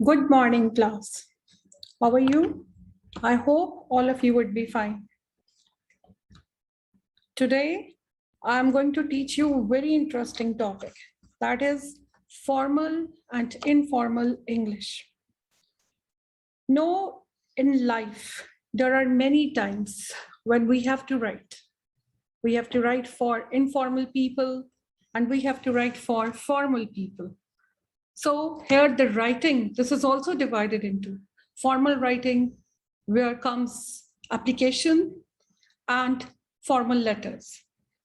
Good morning, class. How are you? I hope all of you would be fine. Today, I'm going to teach you a very interesting topic, that is formal and informal English. Now, in life, there are many times when we have to write. We have to write for informal people and we have to write for formal people. So here the writing, this is also divided into formal writing, where comes application and formal letters.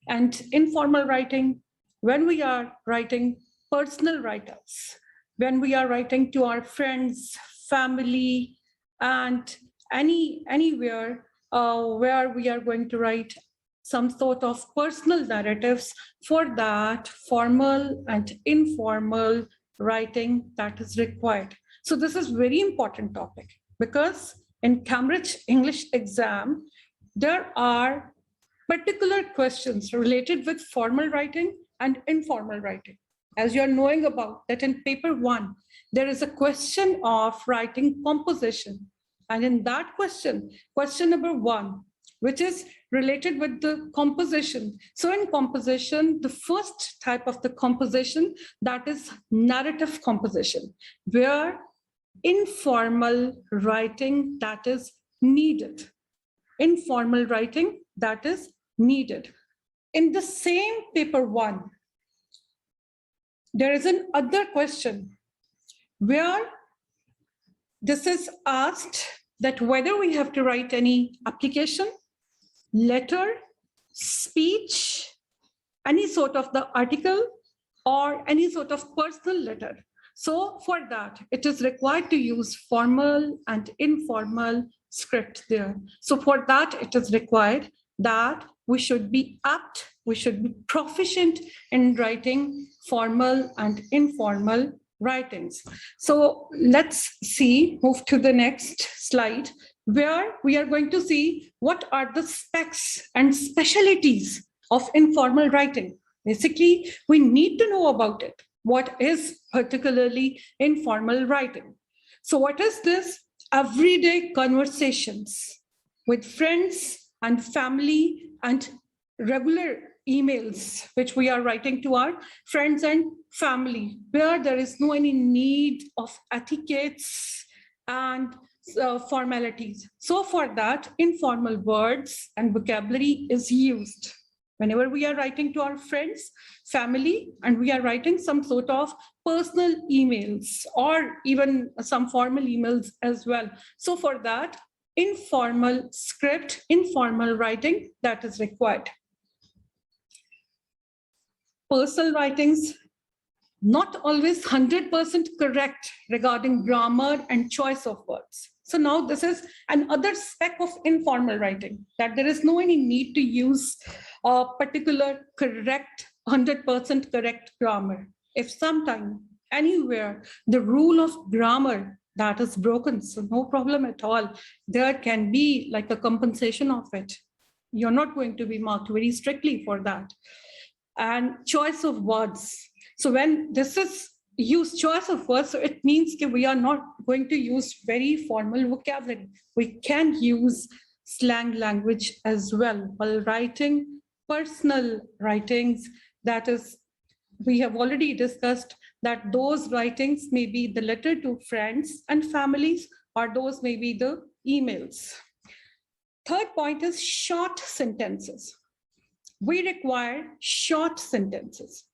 And informal writing, when we are writing personal write-ups, when we are writing to our friends, family, and anywhere where we are going to write some sort of personal narratives, for that formal and informal writing that is required. So this is very important topic because in Cambridge English exam, there are particular questions related with formal writing and informal writing. As you're knowing about that in paper 1, there is a question of writing composition. And in that question number 1, which is related with the composition. So in composition, the first type of the composition, that is narrative composition, where informal writing that is needed. Informal writing that is needed. In the same paper 1, there is another question where this is asked that whether we have to write any application, letter, speech, any sort of the article, or any sort of personal letter. So for that, it is required to use formal and informal script there. So for that, it is required that we should be apt, we should be proficient in writing formal and informal writings. So let's move to the next slide, where we are going to see what are the specs and specialties of informal writing. Basically, we need to know about it. What is particularly informal writing? So what is this? Everyday conversations with friends and family and regular emails, which we are writing to our friends and family, where there is no any need of etiquettes and formalities. So for that, informal words and vocabulary is used. Whenever we are writing to our friends, family, and we are writing some sort of personal emails or even some formal emails as well. So for that, informal script, informal writing that is required. Personal writings, not always 100% correct regarding grammar and choice of words. So now this is another spec of informal writing, that there is no any need to use a particular correct, 100% correct grammar. If sometime, anywhere, the rule of grammar that is broken, so no problem at all. There can be like a compensation of it. You're not going to be marked very strictly for that. And choice of words. So when this is use choice of words, so it means that we are not going to use very formal vocabulary. We can use slang language as well while writing personal writings. That is, we have already discussed that those writings may be the letter to friends and families, or those may be the emails. Third point is short sentences. We require short sentences.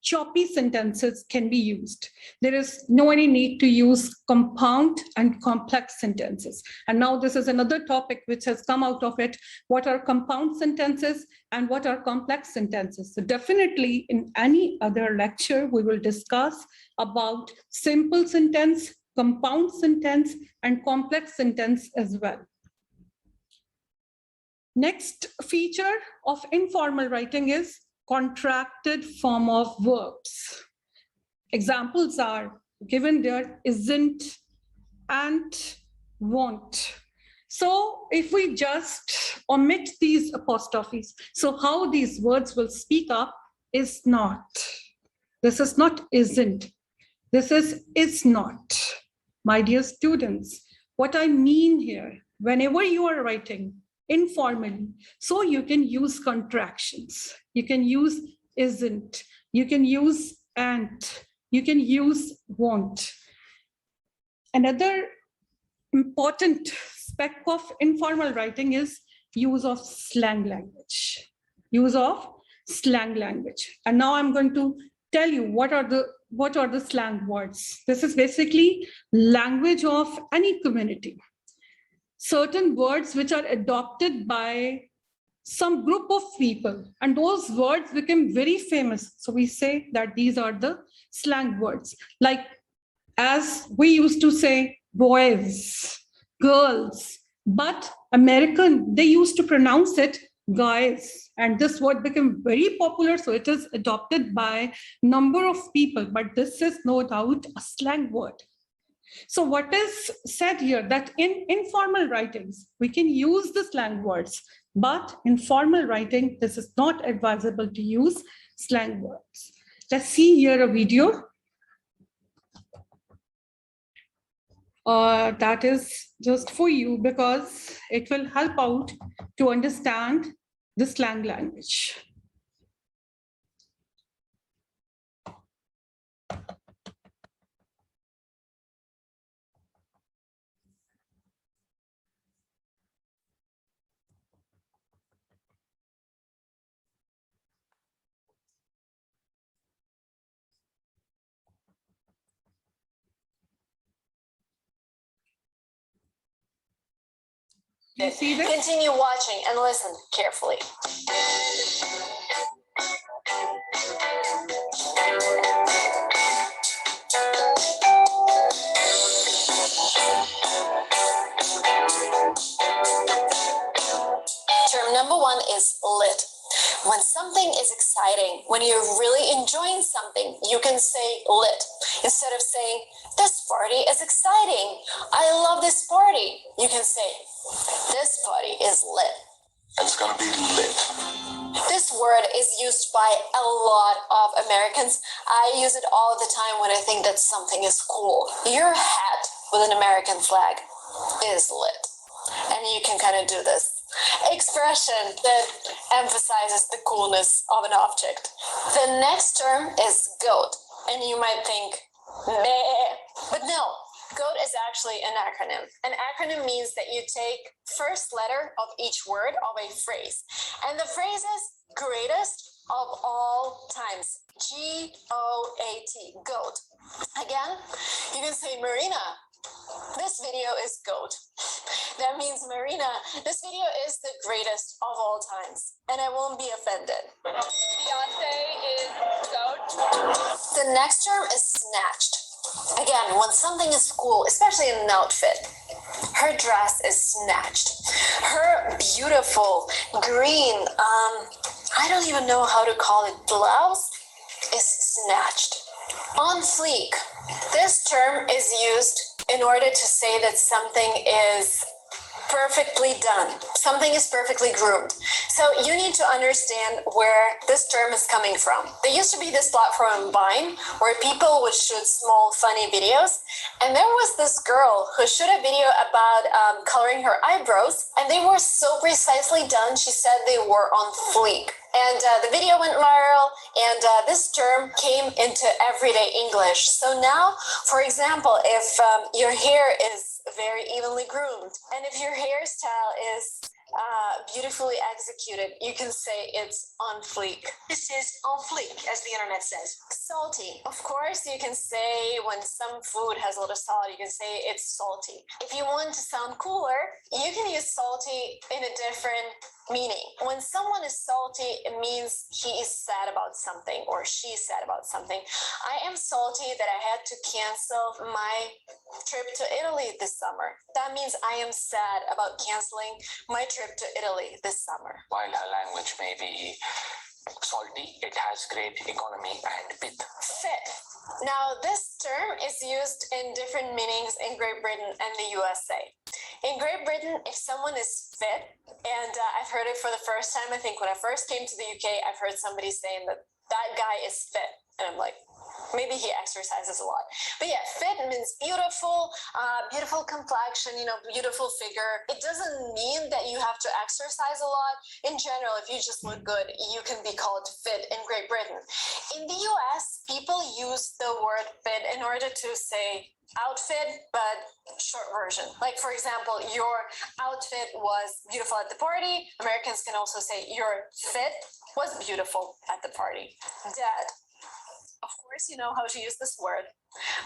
Choppy sentences can be used. There is no any need to use compound and complex sentences. And now this is another topic which has come out of it. What are compound sentences and what are complex sentences? So definitely in any other lecture, we will discuss about simple sentence, compound sentence, and complex sentence as well. Next feature of informal writing is contracted form of verbs. Examples are given there: isn't, and, won't. So if we just omit these apostrophes, so how these words will speak up is not. This is not isn't. This is not. My dear students, what I mean here, whenever you are writing informally, so you can use contractions. You can use isn't. You can use and. You can use won't. Another important spec of informal writing is use of slang language. Use of slang language. And now I'm going to tell you what are the slang words. This is basically language of any community. Certain words which are adopted by some group of people, and those words became very famous. So we say that these are the slang words. Like as we used to say boys, girls, but American, they used to pronounce it guys. And this word became very popular, so it is adopted by number of people, but this is no doubt a slang word. So what is said here that in informal writings, we can use the slang words, but in formal writing, this is not advisable to use slang words. Let's see here a video. That is just for you because it will help out to understand the slang language. You see this? Continue watching and listen carefully. Term number 1 is lit. When something is exciting, when you're really enjoying something, you can say lit. Instead of saying, this party is exciting, I love this party, you can say, this party is lit. It's gonna be lit. This word is used by a lot of Americans. I use it all the time when I think that something is cool. Your hat with an American flag is lit. And you can kind of do this expression that emphasizes the coolness of an object. The next term is goat. And you might think, meh, but no. GOAT is actually an acronym. An acronym means that you take first letter of each word of a phrase. And the phrase is greatest of all times. G-O-A-T, GOAT. Again, you can say, Marina, this video is GOAT. That means, Marina, this video is the greatest of all times. And I won't be offended. Beyonce is GOAT. The next term is snatched. Again, when something is cool, especially in an outfit, her dress is snatched. Her beautiful green, I don't even know how to call it, blouse is snatched. On fleek, this term is used in order to say that something is perfectly done. Something is perfectly groomed. So you need to understand where this term is coming from. There used to be this platform in Vine where people would shoot small funny videos, and there was this girl who shot a video about coloring her eyebrows, and they were so precisely done, she said they were on fleek. And the video went viral, and this term came into everyday English. So now, for example, if your hair is very evenly groomed, and if your hairstyle is beautifully executed, you can say it's on fleek. This is on fleek, as the internet says. Salty. Of course, you can say when some food has a little salt, you can say it's salty. If you want to sound cooler, you can use salty in a different meaning. When someone is salty, it means he is sad about something or she is sad about something. I am salty that I had to cancel my trip to Italy this summer. That means I am sad about canceling my trip to Italy this summer. While her language may be salty, it has great economy and pith. Fit. Now, this term is used in different meanings in Great Britain and the USA. In Great Britain, if someone is fit, and I've heard it for the first time, I think when I first came to the UK, I've heard somebody saying that that guy is fit. And I'm like, maybe he exercises a lot. But yeah, fit means beautiful, beautiful complexion, beautiful figure. It doesn't mean that you have to exercise a lot. In general, if you just look good, you can be called fit in Great Britain. In the US, people use the word fit in order to say outfit, but short version. Like, for example, your outfit was beautiful at the party. Americans can also say your fit was beautiful at the party. Dead. Of course, you know how to use this word,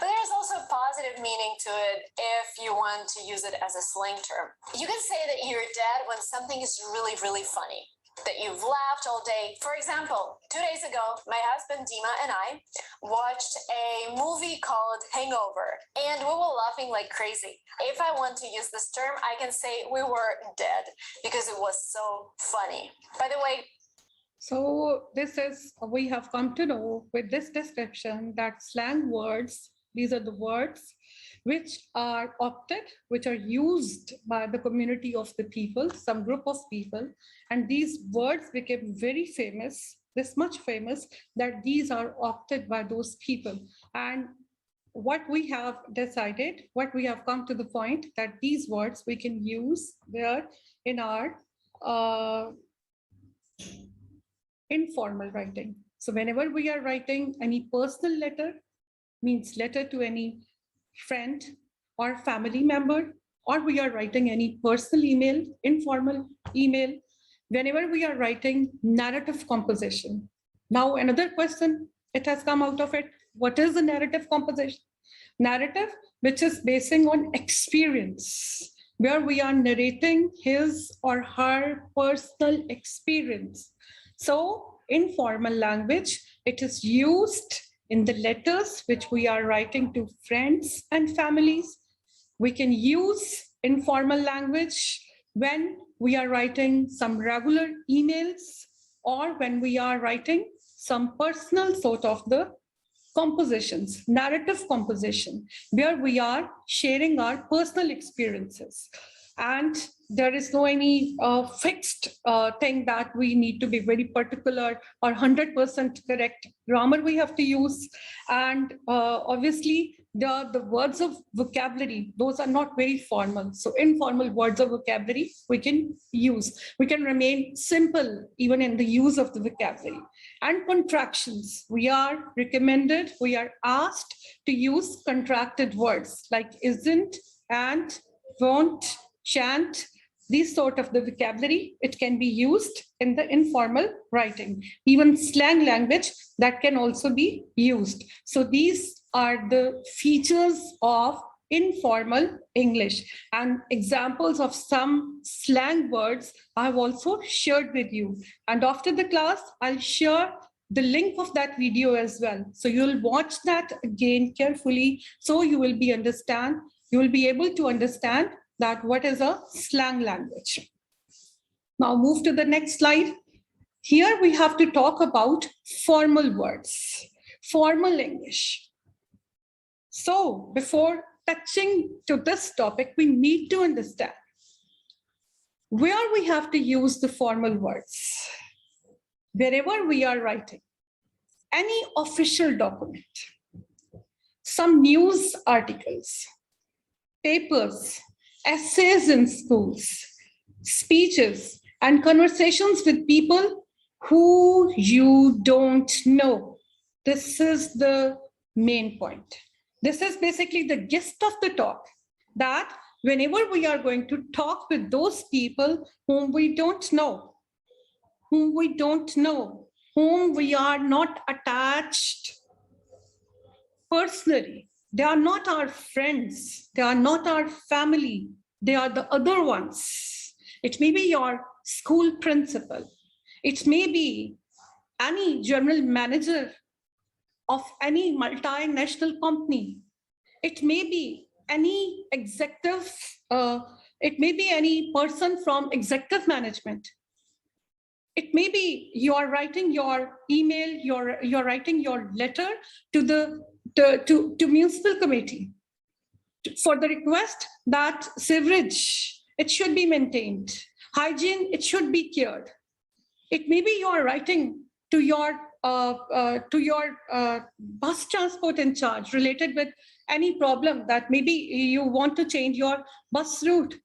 but there's also a positive meaning to it if you want to use it as a slang term. You can say that you're dead when something is really, really funny, that you've laughed all day. For example, 2 days ago, my husband Dima and I watched a movie called Hangover, and we were laughing like crazy. If I want to use this term, I can say we were dead because it was so funny. By the way, so we have come to know with this description that slang words, these are the words which are opted, which are used by the community of the people, some group of people. And these words became very famous, this much famous, that these are opted by those people. And what we have decided, what we have come to the point that these words we can use there in our informal writing. So whenever we are writing any personal letter, means letter to any friend or family member, or we are writing any personal email, informal email, whenever we are writing narrative composition. Now another question, it has come out of it. What is the narrative composition? Narrative, which is basing on experience, where we are narrating his or her personal experience. So in formal language, it is used in the letters which we are writing to friends and families. We can use informal language when we are writing some regular emails or when we are writing some personal sort of the compositions, narrative composition, where we are sharing our personal experiences. And there is no any fixed thing that we need to be very particular or 100% correct grammar we have to use. And obviously, the words of vocabulary, those are not very formal. So informal words of vocabulary we can use. We can remain simple even in the use of the vocabulary. And contractions, we are recommended, we are asked to use contracted words like isn't, and, won't, shan't, these sort of the vocabulary, it can be used in the informal writing. Even slang language, that can also be used. So these are the features of informal English, and examples of some slang words I've also shared with you. And after the class, I'll share the link of that video as well. So you'll watch that again carefully, so you will be able to understand that what is a slang language. Now move to the next slide. Here we have to talk about formal words, formal English. So before touching to this topic, we need to understand where we have to use the formal words. Wherever we are writing any official document, some news articles, papers, essays in schools, speeches, and conversations with people who you don't know. This is the main point. This is basically the gist of the talk, that whenever we are going to talk with those people whom we don't know, whom we are not attached personally, they are not our friends, they are not our family, they are the other ones. It may be your school principal, it may be any general manager of any multinational company, it may be any executive, it may be any person from executive management. It may be you are writing your email, you're writing your letter to the to municipal committee for the request that sewerage, it should be maintained, hygiene, it should be cared. It may be you are writing to your bus transport in charge related with any problem that maybe you want to change your bus route.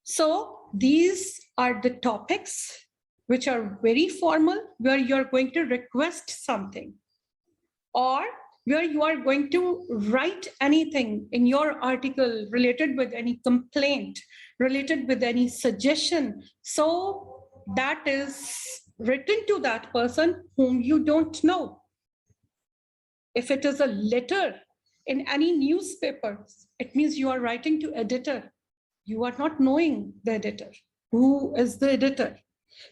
So these are the topics which are very formal, where you're going to request something, or where you are going to write anything in your article related with any complaint, related with any suggestion. So that is written to that person whom you don't know. If it is a letter in any newspaper, it means you are writing to editor. You are not knowing the editor. Who is the editor?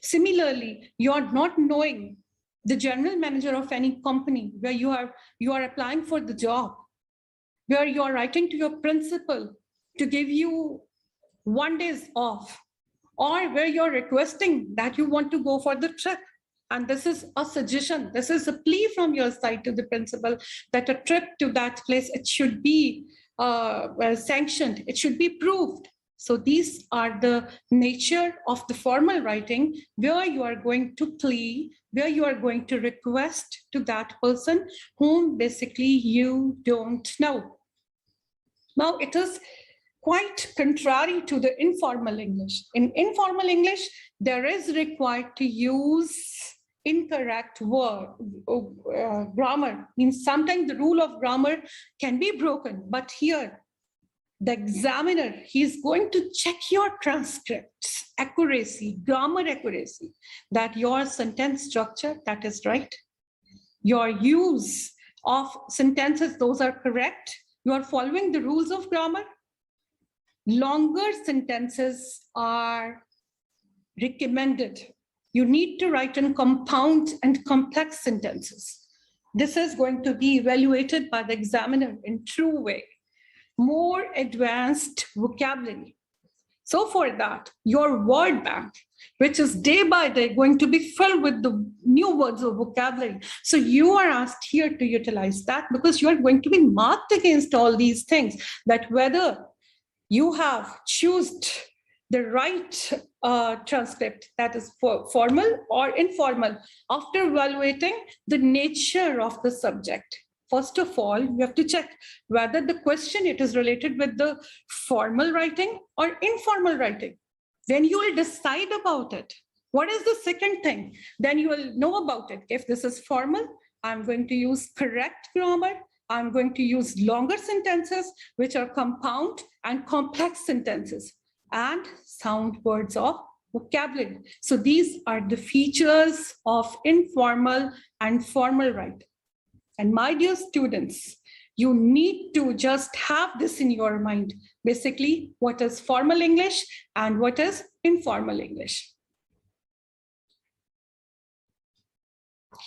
Similarly, you are not knowing the general manager of any company where you are applying for the job, where you are writing to your principal to give you 1 day off, or where you're requesting that you want to go for the trip. And this is a suggestion. This is a plea from your side to the principal that a trip to that place, it should be sanctioned. It should be proved. So these are the nature of the formal writing, where you are going to plea, where you are going to request to that person whom basically you don't know. Now, it is quite contrary to the informal English. In informal English, there is required to use incorrect word, grammar. Means sometimes the rule of grammar can be broken, but here, the examiner, he's going to check your transcripts, accuracy, grammar accuracy, that your sentence structure, that is right. Your use of sentences, those are correct. You are following the rules of grammar. Longer sentences are recommended. You need to write in compound and complex sentences. This is going to be evaluated by the examiner in true way. More advanced vocabulary. So for that, your word bank, which is day by day going to be filled with the new words of vocabulary. So you are asked here to utilize that, because you are going to be marked against all these things, that whether you have chosen the right transcript, that is formal or informal, after evaluating the nature of the subject. First of all, you have to check whether the question, it is related with the formal writing or informal writing. Then you will decide about it. What is the second thing? Then you will know about it. If this is formal, I'm going to use correct grammar. I'm going to use longer sentences, which are compound and complex sentences, and sound words of vocabulary. So these are the features of informal and formal writing. And my dear students, you need to just have this in your mind. Basically, what is formal English and what is informal English.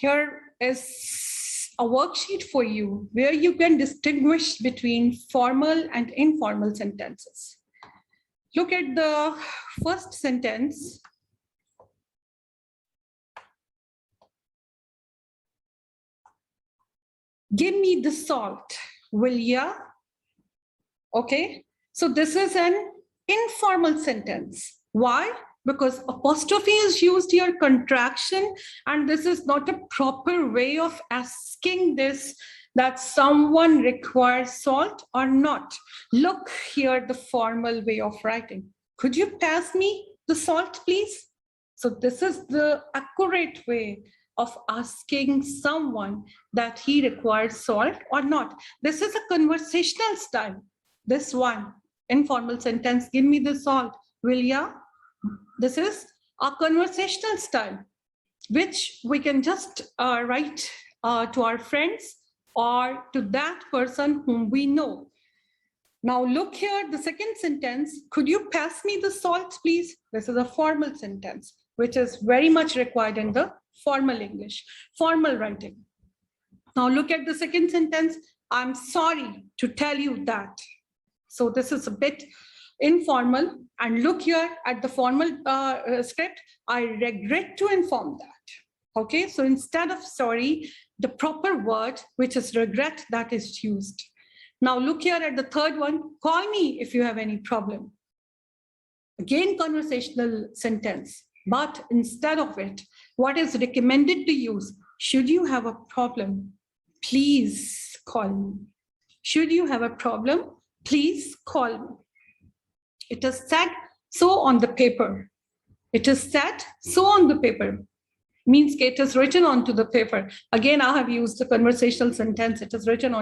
Here is a worksheet for you where you can distinguish between formal and informal sentences. Look at the first sentence. Give me the salt, will ya? Okay, so this is an informal sentence. Why? Because apostrophe is used here, contraction, and this is not a proper way of asking this, that someone requires salt or not. Look here, the formal way of writing. Could you pass me the salt, please? So this is the accurate way of asking someone that he requires salt or not. This is a conversational style. This one, informal sentence, give me the salt, will ya? This is a conversational style, which we can just write to our friends or to that person whom we know. Now look here, the second sentence, could you pass me the salt, please? This is a formal sentence, which is very much required in the formal English, formal writing. Now look at the second sentence, I'm sorry to tell you that. So this is a bit informal, and look here at the formal script, I regret to inform that. Okay, so instead of sorry, the proper word, which is regret, that is used. Now look here at the third one, call me if you have any problem. Again, conversational sentence, but instead of it, what is recommended to use? Should you have a problem, please call me. Should you have a problem, please call me. It is said so on the paper. It is said so on the paper. Means it is written onto the paper. Again, I have used the conversational sentence. It is written on